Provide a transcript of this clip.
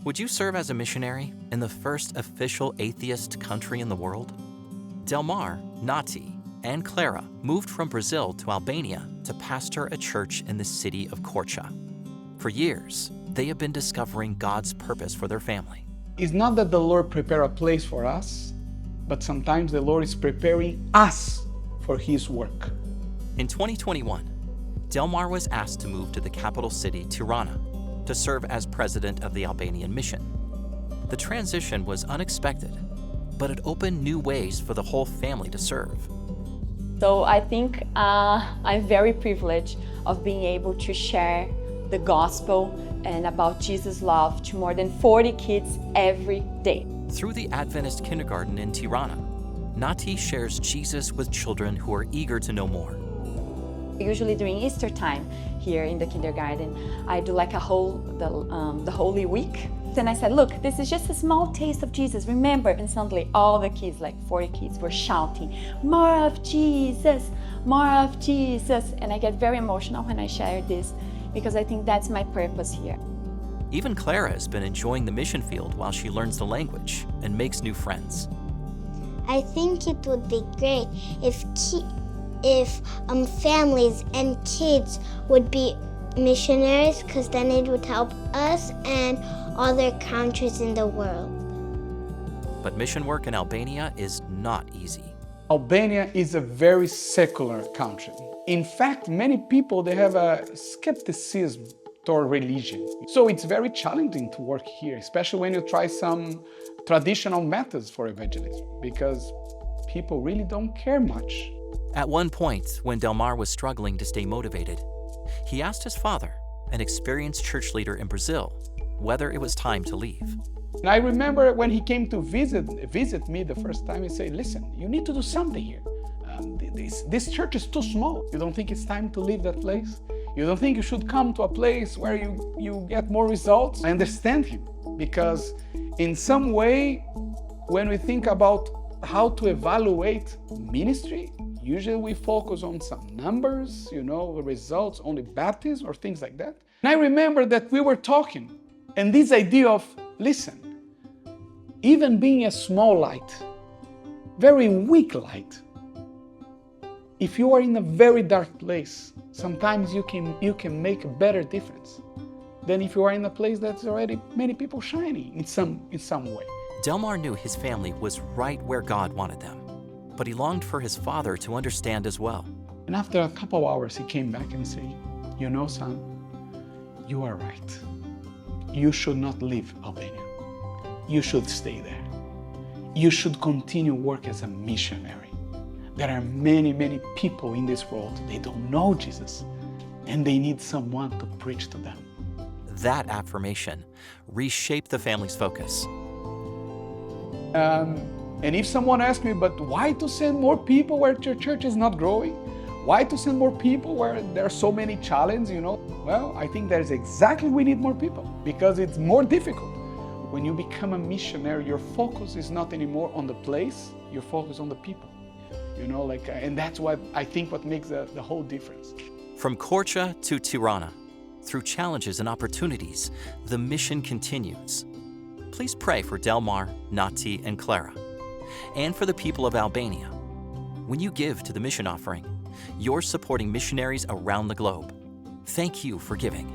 Would you serve as a missionary in the first official atheist country in the world? Delmar, Nati, and Clara moved from Brazil to Albania to pastor a church in the city of Korça. For years, they have been discovering God's purpose for their family. It's not that the Lord prepare a place for us, but sometimes the Lord is preparing us for His work. In 2021, Delmar was asked to move to the capital city, Tirana, to serve as president of the Albanian mission. The transition was unexpected, but it opened new ways for the whole family to serve. So I think I'm very privileged of being able to share the gospel and about Jesus' love to more than 40 kids every day. Through the Adventist kindergarten in Tirana, Nati shares Jesus with children who are eager to know more. Usually during Easter time here in the kindergarten, I do like the Holy Week. Then I said, look, this is just a small taste of Jesus, remember? And suddenly all the kids, like 40 kids, were shouting, more of Jesus, more of Jesus. And I get very emotional when I share this because I think that's my purpose here. Even Clara has been enjoying the mission field while she learns the language and makes new friends. I think it would be great if families and kids would be missionaries, because then it would help us and other countries in the world. But mission work in Albania is not easy. Albania is a very secular country. In fact, many people, they have a skepticism toward religion. So it's very challenging to work here, especially when you try some traditional methods for evangelism, because people really don't care much. At one point, when Delmar was struggling to stay motivated, he asked his father, an experienced church leader in Brazil, whether it was time to leave. And I remember when he came to visit me the first time, he said, listen, you need to do something here. This church is too small. You don't think it's time to leave that place? You don't think you should come to a place where you get more results? I understand him, because in some way, when we think about how to evaluate ministry, usually we focus on some numbers, results, only baptism or things like that. And I remember that we were talking, and this idea of, listen, even being a small light, very weak light, if you are in a very dark place, sometimes you can make a better difference than if you are in a place that's already many people shining in some way. Delmar knew his family was right where God wanted them, but he longed for his father to understand as well. And after a couple of hours, he came back and said, son, you are right. You should not leave Albania. You should stay there. You should continue work as a missionary. There are many, many people in this world, they don't know Jesus, and they need someone to preach to them. That affirmation reshaped the family's focus. And if someone asks me, but why to send more people where your church is not growing? Why to send more people where there are so many challenges, Well, I think there's exactly we need more people, because it's more difficult. When you become a missionary, your focus is not anymore on the place, your focus on the people. And that's what I think what makes the whole difference. From Korça to Tirana, through challenges and opportunities, the mission continues. Please pray for Delmar, Nati, and Clara, and for the people of Albania. When you give to the mission offering, you're supporting missionaries around the globe. Thank you for giving.